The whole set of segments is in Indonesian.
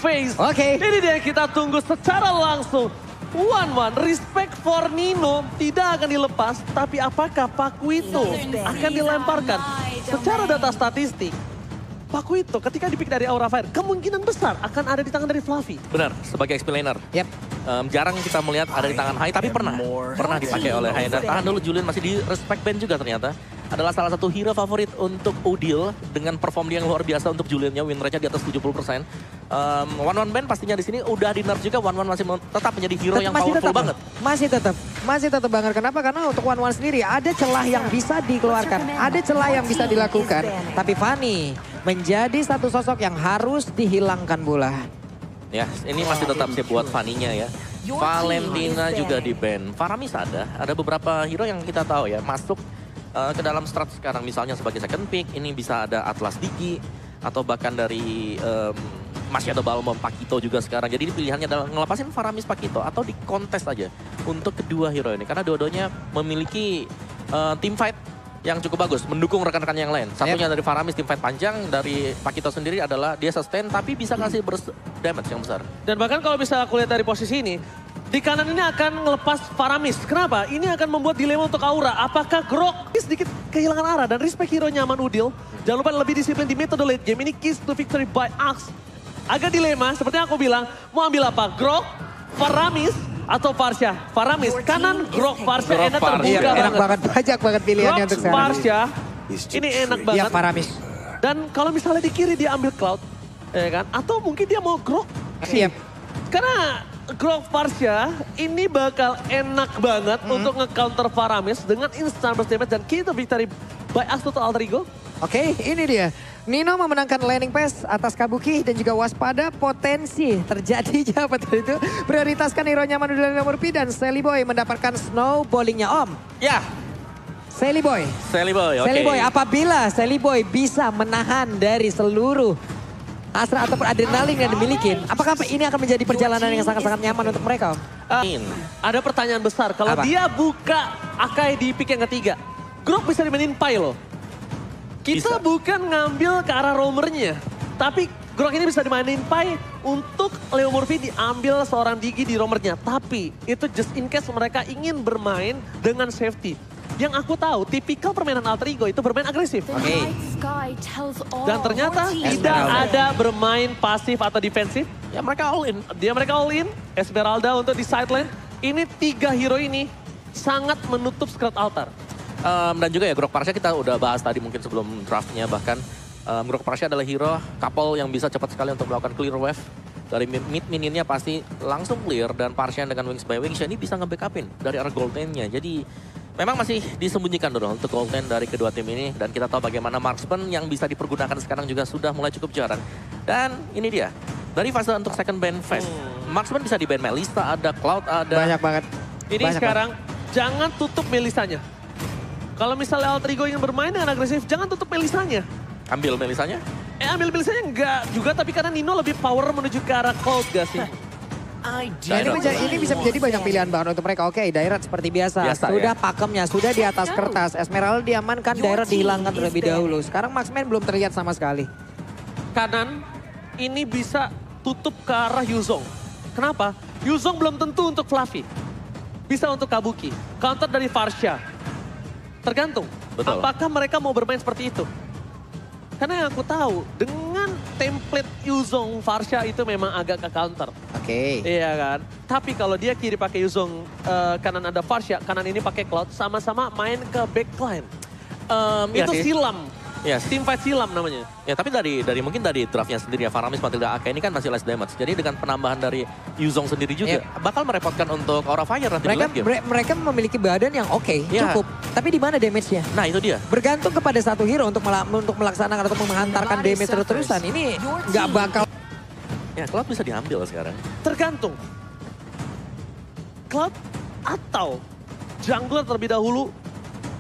phase. Oke. Ini dia yang kita tunggu secara langsung. 1-1, respect for Nino tidak akan dilepas, tapi apakah Pakuito akan dilemparkan? Secara data statistik, Pakuito ketika dipick dari Aura Fire, kemungkinan besar akan ada di tangan dari Fluffy. Benar, sebagai XP laner. Yep. Jarang kita melihat ada di tangan Hai, tapi pernah dipakai oleh Hai. Dan tahan dulu, Julian masih di respect ban juga ternyata. Adalah salah satu hero favorit untuk Udil dengan perform dia yang luar biasa untuk Juliannya, win rate-nya di atas 70%. One band pastinya di sini udah di nerf juga, One masih tetap menjadi hero yang powerful banget. Masih tetap banget. Kenapa? Karena untuk One sendiri ada celah yang bisa dikeluarkan, ada celah yang bisa dilakukan. Tapi Fanny menjadi satu sosok yang harus dihilangkan bola. Ya, ini masih tetap sih buat Fanny-nya ya. Valentina juga di ban. Faramis ada beberapa hero yang kita tahu ya masuk ke dalam strat sekarang, misalnya sebagai second pick, ini bisa ada Atlas Digi, atau bahkan dari masih ada Balmond Pakito juga sekarang. Jadi ini pilihannya adalah ngelepasin Faramis Pakito atau di kontes aja untuk kedua hero ini. Karena dua-duanya memiliki team fight yang cukup bagus, mendukung rekan-rekan yang lain. Satunya dari Faramis team fight panjang, dari Pakito sendiri adalah dia sustain tapi bisa kasih burst damage yang besar. Dan bahkan kalau bisa aku lihat dari posisi ini, di kanan ini akan ngelepas Faramis. Kenapa? Ini akan membuat dilema untuk Aura. Apakah Grok sedikit kehilangan arah dan respect hero nyaman Udil. Jangan lupa lebih disiplin di metode late game. Ini keys to victory by Axe. Agak dilema, seperti yang aku bilang. Mau ambil apa? Grok, Faramis, atau Farsha? Faramis, kanan Grok, Farsha. Enak terbuka banget. Enak banget, banyak banget pilihannya untuk sekarang. Farsha, ini enak banget. Ya Faramis. Dan kalau misalnya di kiri dia ambil Cloud, ya kan? Atau mungkin dia mau Grok. Siap. Karena Grok Farsha ini bakal enak banget untuk nge-counter Faramis dengan instant burst damage dan key to victory by Axe Total Alter Ego. Oke, ini dia. Nino memenangkan landing pass atas Kabuki dan juga waspada potensi terjadinya apa itu. Prioritaskan hero nyaman di nomor P dan Sally Boy mendapatkan snowballingnya Om. Ya, Sally Boy. Sally Boy, oke. Sally Boy, apabila Sally Boy bisa menahan dari seluruh Astra ataupun adrenalin yang dimiliki, apakah ini akan menjadi perjalanan yang sangat-sangat nyaman untuk mereka? Ada pertanyaan besar, kalau Apa? dia buka Akai di pick yang ketiga, Grok bisa dimainin Pai loh. Kita bukan ngambil ke arah roamernya, tapi Grok ini bisa dimainin Pai untuk Leo Murphy diambil seorang Digi di roamernya. Tapi itu just in case mereka ingin bermain dengan safety. Yang aku tahu, tipikal permainan Alter Ego itu bermain agresif. Dan ternyata tidak ada bermain pasif atau defensif. Ya mereka all in. Mereka all in. Esmeralda untuk di side lane. Ini 3 hero ini sangat menutup Scrat Altar. Dan juga ya Grok Farsha kita udah bahas tadi mungkin sebelum draftnya bahkan. Grok Farsha adalah hero couple yang bisa cepat sekali untuk melakukan clear wave. Dari mid minionnya pasti langsung clear dan Farsha dengan Wings by Wings ini bisa nge-backupin dari arah gold lane-nya. Jadi memang masih disembunyikan dulu untuk gold lane dari kedua tim ini. Dan kita tahu bagaimana marksman yang bisa dipergunakan sekarang juga sudah mulai cukup jarang. Dan ini dia, dari fase untuk second ban phase. Marksman bisa di ban Melissa, ada Cloud, ada. Banyak banget. Ini sekarang jangan tutup Melissanya. Kalau misalnya Alter Ego ingin bermain dengan agresif, jangan tutup Melissanya. Ambil Melissanya? Ambil Melissanya enggak juga, tapi karena Nino lebih power menuju ke arah Cold gak sih? Nah, ini bisa menjadi banyak pilihan bahkan untuk mereka. Oke, Dairat seperti biasa sudah pakemnya, sudah di atas kertas. Esmeralda diamankan, Dairat dihilangkan terlebih dahulu. Sekarang Marksman belum terlihat sama sekali. Kanan ini bisa tutup ke arah Yuzong. Kenapa? Yuzong belum tentu untuk Fluffy. Bisa untuk Kabuki. Counter dari Farsha. Tergantung. Betul. Apakah mereka mau bermain seperti itu? Karena yang aku tahu, dengan template Yuzong Farsha itu memang agak ke counter. Oke. Iya kan? Tapi kalau dia kiri pakai Yuzong, kanan ada Farsha, kanan ini pakai Cloud, sama-sama main ke backline. Itu silam. Yes. Team fight silam namanya. Ya tapi dari mungkin dari draftnya sendiri ya, Faramis Matilda Akai ini kan masih less damage. Jadi dengan penambahan dari Yuzong sendiri juga bakal merepotkan untuk Aura Fire nanti di late game. Mereka memiliki badan yang oke, cukup. Tapi di mana damage-nya? Nah itu dia. Bergantung kepada satu hero untuk melaksanakan atau menghantarkan damage terus-terusan. Ini nggak bakal. Ya Cloud bisa diambil sekarang. Tergantung. Cloud atau jungler terlebih dahulu.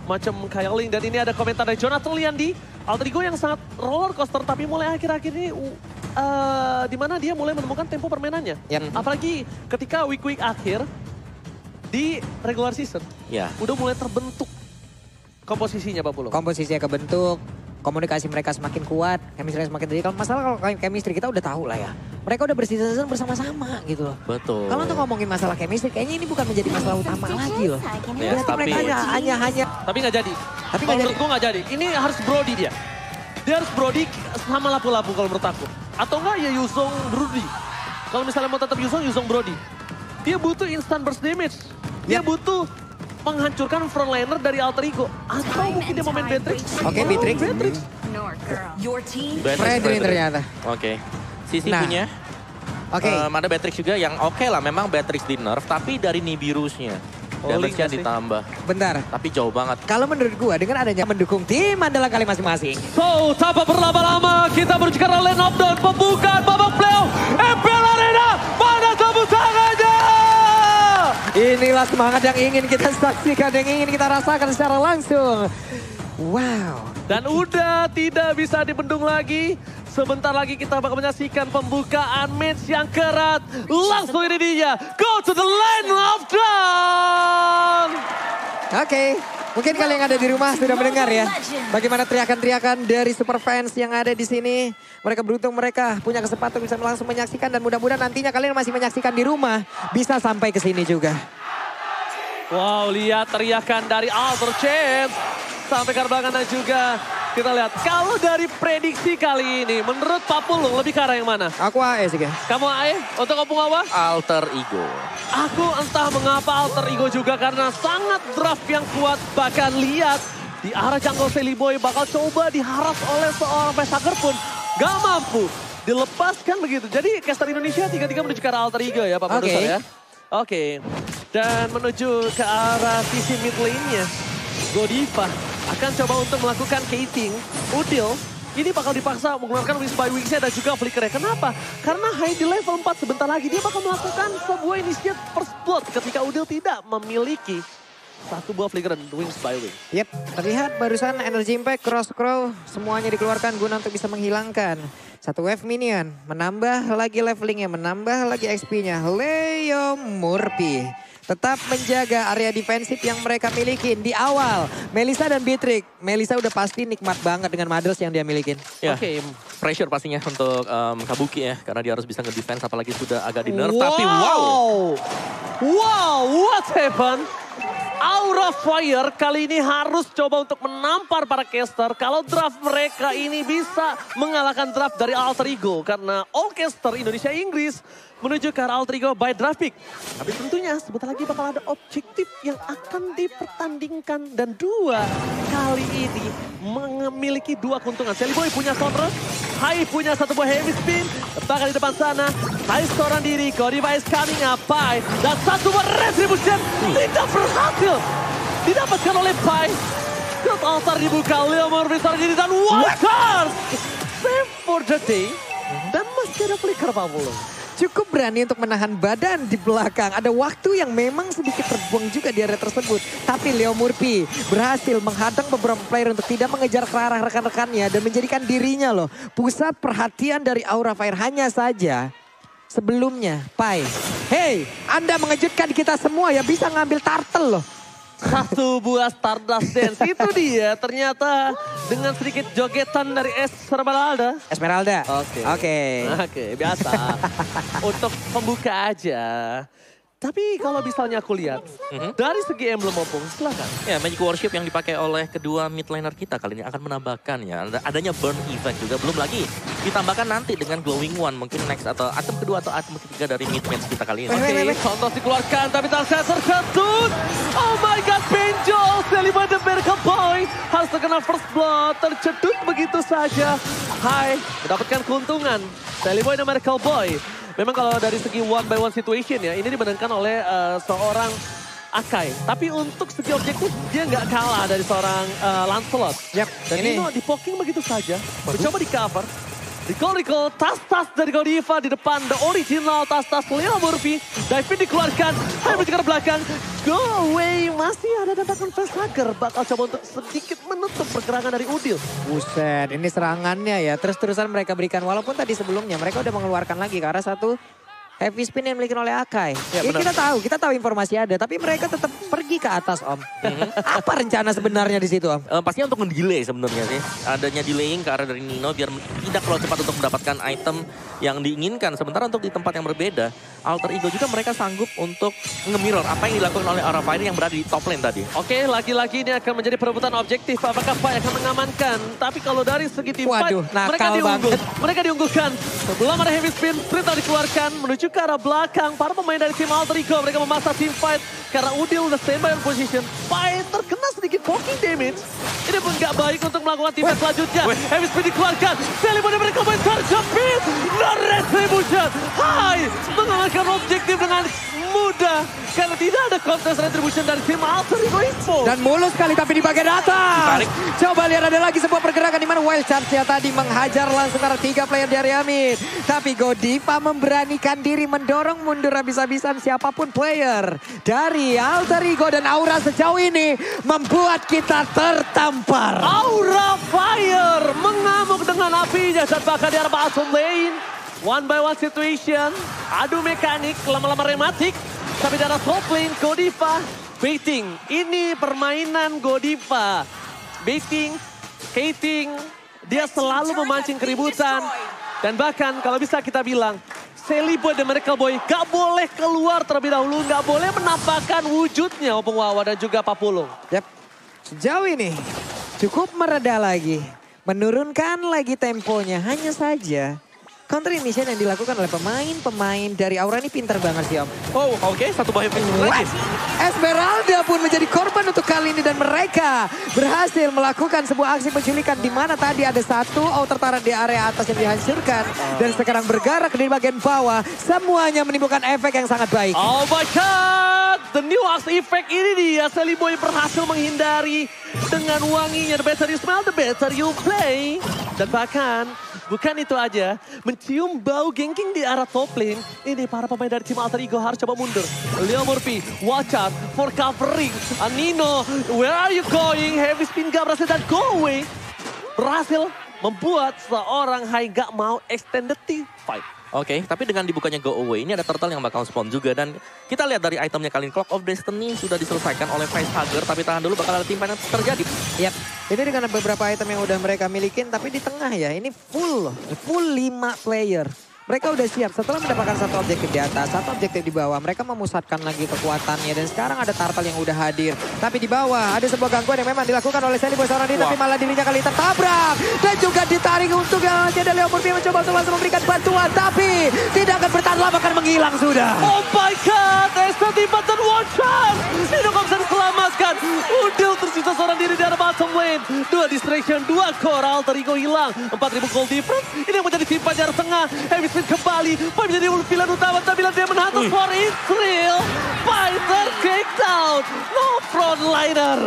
Macam Kailing, dan ini ada komentar dari Jonathan Liandi. Alter Ego yang sangat roller coaster, tapi mulai akhir-akhir ini di mana dia mulai menemukan tempo permainannya. Apalagi ketika week-week akhir di regular season. Udah mulai terbentuk komposisinya Pak Pulung. Komposisinya kebentuk. komunikasi mereka semakin kuat, chemistry semakin tinggi. Kalau masalah kalau chemistry kita udah tahu lah ya. Mereka udah berseason bersama-sama gitu loh. Betul. Kalau untuk ngomongin masalah chemistry, kayaknya ini bukan menjadi masalah utama lagi loh. Ya, Berarti tapi- mereka hanya Tapi nggak jadi. Tapi Kalau nggak menurut gue nggak jadi. Ini harus Brody dia. Dia harus Brody sama lapu-lapu kalau menurut aku. Atau enggak ya Yuzong Brody. Kalau misalnya mau tetap Yuzong Brody. Dia butuh instant burst damage. Dia butuh menghancurkan frontliner dari Alter Ego. Atau mungkin dia mau main Beatrix. Oke, Beatrix. Fredrin ternyata. Oke. Sisi Nah. punya. Oke. Ada Beatrix juga yang oke lah, memang Beatrix di nerf, tapi dari Nibirusnya. Damage-nya sih. ditambah. Bentar. Tapi jauh banget. Kalau menurut gua dengan adanya mendukung tim andalan kali masing-masing. So, tanpa berlama-lama kita menuju ke lane of down. Pembukaan babak playoff. MPL Arena. Mana tepuk tangannya? Inilah semangat yang ingin kita saksikan, yang ingin kita rasakan secara langsung. Wow. Dan udah tidak bisa dibendung lagi. Sebentar lagi kita bakal menyaksikan pembukaan match yang kerat. Langsung ini dia. Go to the lane of down. Oke, mungkin kalian yang ada di rumah sudah mendengar ya. Bagaimana teriakan-teriakan dari super fans yang ada di sini. Mereka beruntung mereka punya kesempatan bisa langsung menyaksikan. Dan mudah-mudahan nantinya kalian masih menyaksikan di rumah. Bisa sampai ke sini juga. Wow, lihat teriakan dari Alter Chance. Sampai ke belakang dan juga kita lihat. Kalau dari prediksi kali ini, menurut Pak Pulung lebih ke arah yang mana? Aku AE sih, guys. Kamu AE? Untuk Opung apa? Alter Ego. Aku entah mengapa Alter Ego juga karena sangat draft yang kuat. Bahkan lihat di arah jungle Sally Boy bakal coba diharas oleh seorang Pesaker pun gak mampu dilepaskan begitu. Jadi caster Indonesia 3-3 menuju ke arah Alter Ego ya Pak Produser ya. Oke. Dan menuju ke arah sisi mid lane-nya. Godiva akan coba untuk melakukan gating. Udil ini bakal dipaksa mengeluarkan Wings by Wings-nya dan juga Flicker-nya. Kenapa? Karena high di level 4 sebentar lagi dia bakal melakukan sebuah initiate first blood ketika Udil tidak memiliki satu buah Flicker dan Wings by Wings. Yep, terlihat barusan energy impact, cross crow semuanya dikeluarkan guna untuk bisa menghilangkan satu wave minion. Menambah lagi levelingnya, menambah lagi XP-nya. Leo Murphy tetap menjaga area defensif yang mereka miliki di awal. Melissa dan Beatrix. Melissa udah pasti nikmat banget dengan mothers yang dia milikin. Ya, Oke. pressure pastinya untuk Kabuki ya. Karena dia harus bisa nge-defense apalagi sudah agak di nerf. Wow. Tapi Wow, what happened? Aura Fire kali ini harus coba untuk menampar para caster. Kalau draft mereka ini bisa mengalahkan draft dari Alter Ego. Karena all caster Indonesia Inggris menuju ke arah Alter Ego by draft pick. Tapi tentunya sebentar lagi bakal ada objektif yang akan dipertandingkan. Dan dua kali ini memiliki dua keuntungan. Sally Boy punya Sonra, Hai punya satu buah heavy spin. Bahkan di depan sana, Hai seorang diri, Godiva is coming up, Pai. Dan satu buah retribution tidak berhasil didapatkan oleh Pai. Shield altar dibuka, Leo Murphy seorang diri dan Waters. Save for the day. Dan masih ada flicker Pak Pulung. Cukup berani untuk menahan badan di belakang. Ada waktu yang memang sedikit terbuang juga di area tersebut. Tapi Leo Murphy berhasil menghadang beberapa player untuk tidak mengejar ke arah rekan-rekannya. Dan menjadikan dirinya loh pusat perhatian dari Aura Fire. Hanya saja sebelumnya Pai. Hey, Anda mengejutkan kita semua ya, bisa ngambil turtle loh. Satu buah Stardust Dance. Itu dia ternyata dengan sedikit jogetan dari Esmeralda. Esmeralda. Oke. Oke, biasa. Untuk pembuka aja. Tapi kalau misalnya aku lihat, dari segi emblem Opung, silakan. ya, Magic Worship yang dipakai oleh kedua mid laner kita kali ini akan menambahkan ya. Adanya burn effect juga. Belum lagi ditambahkan nanti dengan glowing one. Mungkin next atau item kedua atau item ketiga dari mid match kita kali ini. Oke, contoh dikeluarkan tapi Tarsha terketut. Oh my god, Benjol. Selima the Miracle Boy harus terkena first blood. Tercedut begitu saja. Hai, mendapatkan keuntungan. Selima the Miracle Boy. Memang kalau dari segi one by one situation ya, ini dimenangkan oleh seorang Akai. Tapi untuk segi objektif, dia nggak kalah dari seorang Lancelot. Yap, Dan ini di-poking begitu saja. Mencoba di-cover. Recall, tas-tas dari Godiva di depan. The original tas-tas Leo Murphy. Dive dikeluarkan. Hai menuju ke belakang. Go away. Masih ada tembakan Facehugger. Bakal coba untuk sedikit menutup pergerakan dari Udil. Buset, ini serangannya ya. Terus-terusan mereka berikan. Walaupun tadi sebelumnya mereka udah mengeluarkan lagi ke arah satu Heavy spin yang dimiliki oleh Akai. Ya, Ya, benar. kita tahu informasi ada, tapi mereka tetap pergi ke atas Om. Apa rencana sebenarnya di situ Om? Pastinya untuk mendelay sebenarnya sih. Adanya delaying ke arah dari Nino biar tidak terlalu cepat untuk mendapatkan item yang diinginkan. Sementara untuk di tempat yang berbeda, Alter Ego juga mereka sanggup untuk nge-mirror apa yang dilakukan oleh Aura Fire yang berada di top lane tadi. Oke, lagi-lagi ini akan menjadi perebutan objektif. Apakah Pai akan mengamankan? Tapi kalau dari segi tim fight, Waduh, mereka nakal banget. Mereka diunggulkan. Sebelum ada heavy spin, sprint dikeluarkan menuju ke arah belakang. Para pemain dari tim Alter Ego, mereka memasak tim fight. Karena Udil udah standby on position. Pai terkena sedikit poking damage. Ini pun gak baik untuk melakukan tim fight selanjutnya. Heavy spin dikeluarkan. Seliboy mereka main terjepit. No retribution. Hai, mengalahkan objektif dengan mudah. Karena tidak ada contest retribution dari tim Alter Ego Info. Dan mulus sekali tapi di bagian atas. Ditarik. Coba lihat ada lagi sebuah pergerakan di mana Wild Charge-nya tadi menghajar langsung ke arah 3 player dari Amit. Tapi Godiva memberanikan diri mendorong mundur habis-habisan siapapun player dari Alter Ego dan Aura sejauh ini membuat kita tertampar. Aura Fire mengamuk dengan apinya saat bakal di arah bottom lane. One by one situation. Adu mekanik, lama-lama rematik. Tapi di arah top lane, Godiva baiting. Ini permainan Godiva. Baiting, hating. Dia selalu memancing keributan. Dan bahkan kalau bisa kita bilang, Seliboy dan Miracle Boy gak boleh keluar terlebih dahulu. Gak boleh menampakkan wujudnya Opung Wawa dan juga Papulung. Yap. Sejauh ini cukup mereda lagi. Menurunkan lagi temponya. Hanya saja counter initiation yang dilakukan oleh pemain-pemain dari Aura ini pintar banget sih Om. Oh oke, satu bahaya lagi. Esmeralda pun menjadi korban untuk kali ini dan mereka berhasil melakukan sebuah aksi penculikan di mana tadi ada satu outer turret di area atas yang dihancurkan dan sekarang bergerak di bagian bawah. Semuanya menimbulkan efek yang sangat baik. Oh my god, the new axe effect ini dia. Seliboy berhasil menghindari dengan wanginya. The better you smell, the better you play. Dan bahkan bukan itu aja, mencium bau ganking di arah top lane. Ini para pemain dari tim Alter Ego harus coba mundur. Leo Murphy, watch out for covering. Nino, where are you going? Heavy spin gak berhasil dan go away. Berhasil membuat seorang Hai gak mau extended team fight. Oke, tapi dengan dibukanya go away, ini ada turtle yang bakal spawn juga. Dan kita lihat dari itemnya kali ini, Clock of Destiny sudah diselesaikan oleh Facehugger. Tapi tahan dulu, bakal ada tim yang terjadi. Yap, ini dengan beberapa item yang udah mereka milikin, tapi di tengah ya, ini full 5 player. Mereka udah siap setelah mendapatkan satu objektif di atas, satu objektif di bawah. Mereka memusatkan lagi kekuatannya dan sekarang ada turtle yang udah hadir. Tapi di bawah ada sebuah gangguan yang memang dilakukan oleh Seliboy seorang diri, tapi malah dirinya kali tertabrak. Dan juga ditarik untuk yang ada Leo Murphy mencoba untuk langsung memberikan bantuan. Tapi tidak akan bertahan lama, akan menghilang sudah. Oh my god, Esta tiba dan one shot. Nino gak bisa diselamatkan. Udil tersisa seorang diri di arah bottom lane. 2 distraction, 2 core, Alter Ego hilang. 4.000 gold difference. Ini yang menjadi simpan jarak tengah. Heavy spin kembali. Pai menjadi pilihan utama. Tapi dia menhantam for Israel. Fighter kicked out. No frontliner.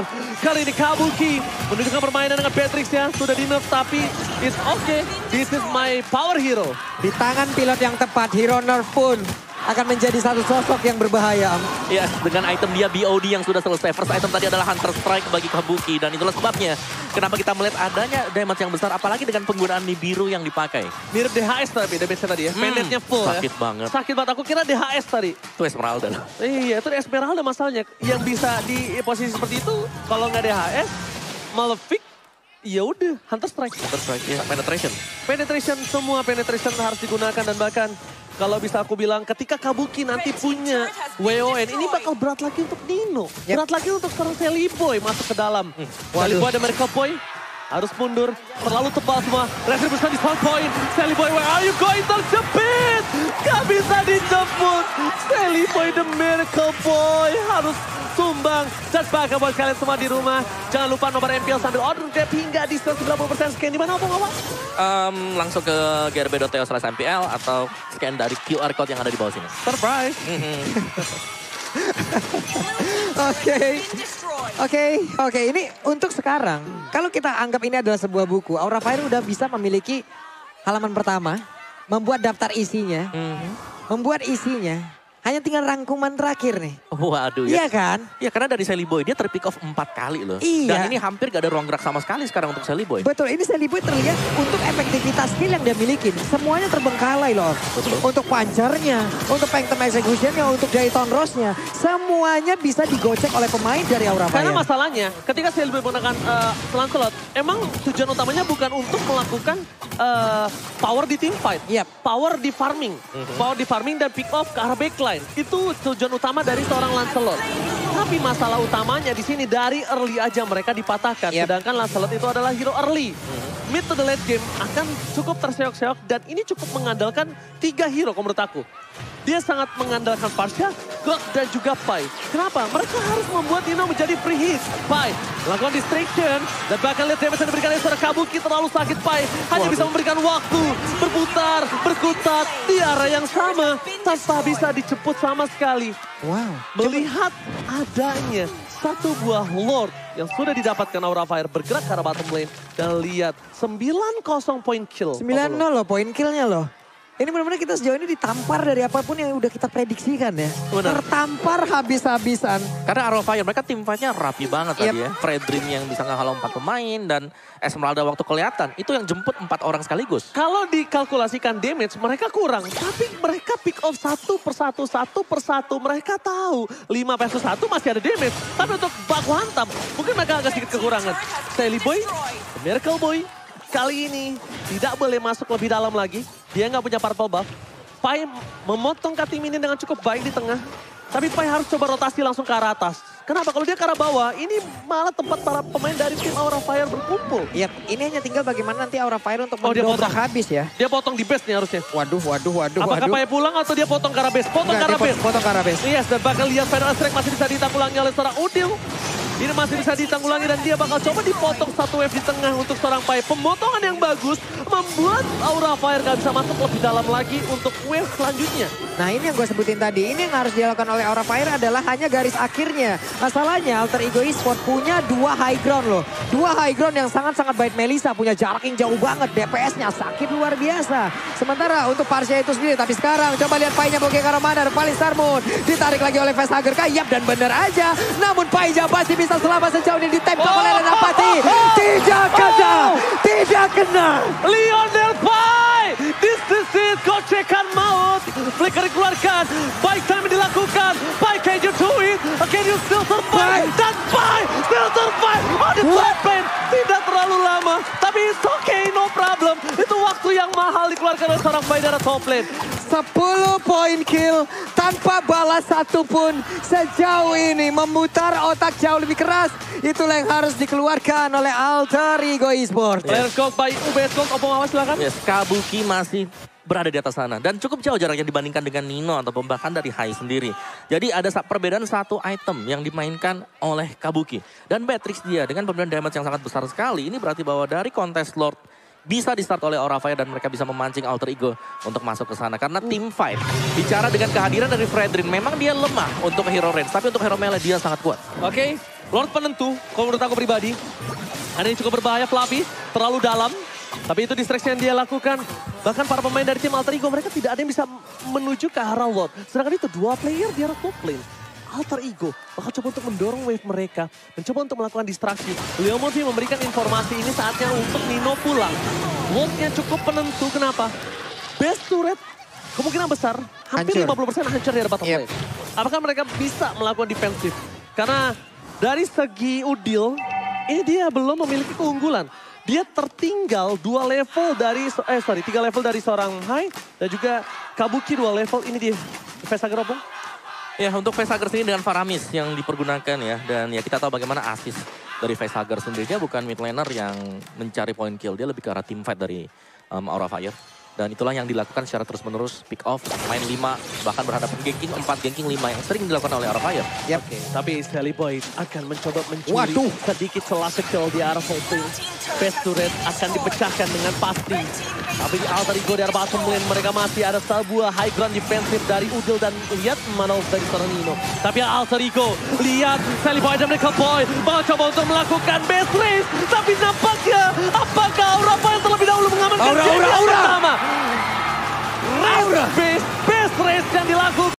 Kali ini Kabuki menunjukkan permainan dengan Patrick ya. Sudah di nerf tapi it's okay. This is my power hero. Di tangan pilot yang tepat, Hero Nerf pun akan menjadi satu sosok yang berbahaya. Ya, dengan item dia BOD yang sudah selesai. First item tadi adalah Hunter Strike bagi Kabuki. Dan itulah sebabnya kenapa kita melihat adanya damage yang besar. Apalagi dengan penggunaan Nibiru yang dipakai. Mirip DHS tapi damage-nya tadi ya. Pendeknya full sakit ya. banget. Sakit banget. Aku kira DHS tadi. Itu Esmeralda loh. Iya, itu Esmeralda masalahnya. Yang bisa di posisi seperti itu, kalau nggak DHS, Malefic, ya udah Hunter Strike. Hunter Strike, ya. Penetration. Penetration, semua penetration harus digunakan dan bahkan kalau bisa aku bilang ketika Kabuki nanti punya WON, ini bakal berat lagi untuk Nino. Berat lagi untuk seorang Seliboy masuk ke dalam. Seliboy dan Miracle Boy harus mundur. Terlalu tebal semua. Retribution di spawn point. Seliboy, where are you going? Terjepit. Gak bisa dijemput. Seliboy the Miracle Boy harus tumbang. Just back buat kalian semua di rumah. Jangan lupa nomor MPL sambil order dep hingga distance 90% scan. Di mana Opung Wawa? Langsung ke grb.to/mpl atau scan dari QR code yang ada di bawah sini. Surprise. Oke. Ini untuk sekarang, kalau kita anggap ini adalah sebuah buku, Aura Fire udah bisa memiliki halaman pertama, membuat daftar isinya, membuat isinya. Hanya tinggal rangkuman terakhir nih. Waduh Iya ya. kan? Ya karena dari Sally Boy dia terpick off 4 kali loh. Iya. Dan ini hampir gak ada ruang gerak sama sekali sekarang untuk Sally Boy. Betul, ini Sally Boy terlihat untuk efektivitas skill yang dia miliki. Semuanya terbengkalai loh. Betul. Untuk pancarnya, untuk Phantom Execution-nya, untuk Dayton Rose-nya. Semuanya bisa digocek oleh pemain dari Aura Fire. Karena masalahnya ketika Sally Boy menggunakan Lancelot, emang tujuan utamanya bukan untuk melakukan power di team fight. Yap. Power di farming. Power di farming dan pick off ke arah backline. Itu tujuan utama dari seorang Lancelot. Tapi masalah utamanya di sini dari early aja mereka dipatahkan. Yap. Sedangkan Lancelot itu adalah hero early. Mid to the late game akan cukup terseok-seok dan ini cukup mengandalkan 3 hero kalau menurut aku. Dia sangat mengandalkan Pasha, Gok, dan juga Pai. Kenapa? Mereka harus membuat Nino menjadi free hit. Pai lakukan distraction dan bahkan lihat damage yang diberikan oleh seorang Kabuki terlalu sakit. Pai hanya bisa memberikan waktu berputar, berkutat di arah yang sama tanpa bisa dijemput sama sekali. Wow. Melihat adanya satu buah Lord yang sudah didapatkan Aura Fire bergerak ke arah bottom lane dan lihat 9-0 point kill. 9-0 loh poin killnya loh. Ini benar-benar kita sejauh ini ditampar dari apapun yang udah kita prediksikan ya. Benar. Tertampar habis-habisan. Karena Aura Fire mereka tim fight-nya rapi banget tadi ya. Fredrin yang bisa ngehalau 4 pemain dan Esmeralda waktu kelihatan. Itu yang jemput 4 orang sekaligus. Kalau dikalkulasikan damage mereka kurang. Tapi mereka pick off satu persatu. Mereka tahu 5 versus 1 masih ada damage. Tapi untuk baku hantam mungkin mereka agak sedikit kekurangan. Sally Boy, Miracle Boy kali ini tidak boleh masuk lebih dalam lagi. Dia nggak punya purple buff. Pai memotong Katim ini dengan cukup baik di tengah. Tapi Pai harus coba rotasi langsung ke arah atas. Kenapa? Kalau dia ke arah bawah, ini malah tempat para pemain dari tim Aura Fire berkumpul. Yap, ini hanya tinggal bagaimana nanti Aura Fire untuk dia mendobrak potong. habis ya. Dia potong di base nih harusnya. Waduh. Apakah Pai pulang atau dia potong ke arah base? Potong ke arah base. Potong ke arah base. Yes, dan bakal lihat Final Strike masih bisa ditanggulangi oleh seorang Udil. Ini masih bisa ditanggulangi dan dia bakal coba dipotong satu wave di tengah untuk seorang Pai. Pemotongan yang bagus membuat Aura Fire gak bisa masuk lebih dalam lagi untuk wave selanjutnya. Nah ini yang gue sebutin tadi, ini yang harus dilakukan oleh Aura Fire adalah hanya garis akhirnya. Masalahnya Alter Ego Esports punya 2 high ground loh. 2 high ground yang sangat-sangat baik. Melissa punya jarak yang jauh banget, DPS-nya sakit luar biasa. Sementara untuk Parsia itu sendiri, tapi sekarang coba lihat Pai-nya Boge Karamana, paling Starmoon. Ditarik lagi oleh Facehugger, kayap dan bener aja. Namun Pai-nya masih bisa selamat sejauh ini ditembak oleh Renapati. Tidak kena. Lionel Pai, this is it, gocekan maut. Flicker dikeluarkan, baik time dilakukan. Pai, can you do it? Can you still survive? Dan Pai still survive. Oh, di top lane. Tidak terlalu lama, tapi it's okay, no problem. Itu waktu yang mahal dikeluarkan oleh seorang Pai dari top lane. 10 poin kill tanpa balas satupun sejauh ini. Memutar otak jauh lebih keras. Itulah yang harus dikeluarkan oleh Alter Ego Esports. Player Gold by UBS Gold, Opung Awas silakan. Yes, Kabuki masih berada di atas sana. Dan cukup jauh jaraknya dibandingkan dengan Nino atau bahkan dari Hai sendiri. Jadi ada perbedaan satu item yang dimainkan oleh Kabuki. Dan Beatrix dia dengan pemberian damage yang sangat besar sekali. Ini berarti bahwa dari kontes Lord bisa di-start oleh Aura Fire dan mereka bisa memancing Alter Ego untuk masuk ke sana. Karena team fight, bicara dengan kehadiran dari Fredrin, memang dia lemah untuk hero range. Tapi untuk hero melee dia sangat kuat. Oke, Lord penentu, kalau menurut aku pribadi. Ada yang cukup berbahaya, Fluffy, terlalu dalam. Tapi itu distraction yang dia lakukan. Bahkan para pemain dari tim Alter Ego, mereka tidak ada yang bisa menuju ke arah Lord. Sedangkan itu 2 player di arah top lane. Alter Ego bakal coba untuk mendorong wave mereka. Mencoba untuk melakukan distraksi. Leo Murphy memberikan informasi ini saatnya untuk Nino pulang. Lordnya cukup penentu, kenapa? Best turret kemungkinan besar hampir Hancur. 50% hancur di arah bottom lane. Apakah mereka bisa melakukan defensif? Karena dari segi Udil, ini dia belum memiliki keunggulan. Dia tertinggal 3 level dari seorang Hai dan juga Kabuki 2 level. Ini dia Facehugger Opung. Ya, untuk Facehugger sendiri dengan Faramis yang dipergunakan ya. Dan ya kita tahu bagaimana assist dari Facehugger sendirinya bukan mid laner yang mencari point kill. Dia lebih ke arah team fight dari Aura Fire. Dan itulah yang dilakukan secara terus-menerus, pick off, main 5, bahkan berhadapan ganking 4, ganking 5 yang sering dilakukan oleh Aura Fire. Yap. Oke, tapi Sally Boy akan mencoba mencuri sedikit celah kecil di arah top lane. Best turret akan dipecahkan dengan pasti. Tapi di Alter Ego di arah bottom lane mereka masih ada sebuah high ground defensif dari Udil dan lihat Manov dari seorang Nino. Tapi Alter Ego, lihat Sally Boy dan Miracle Boy mau coba untuk melakukan best race. Tapi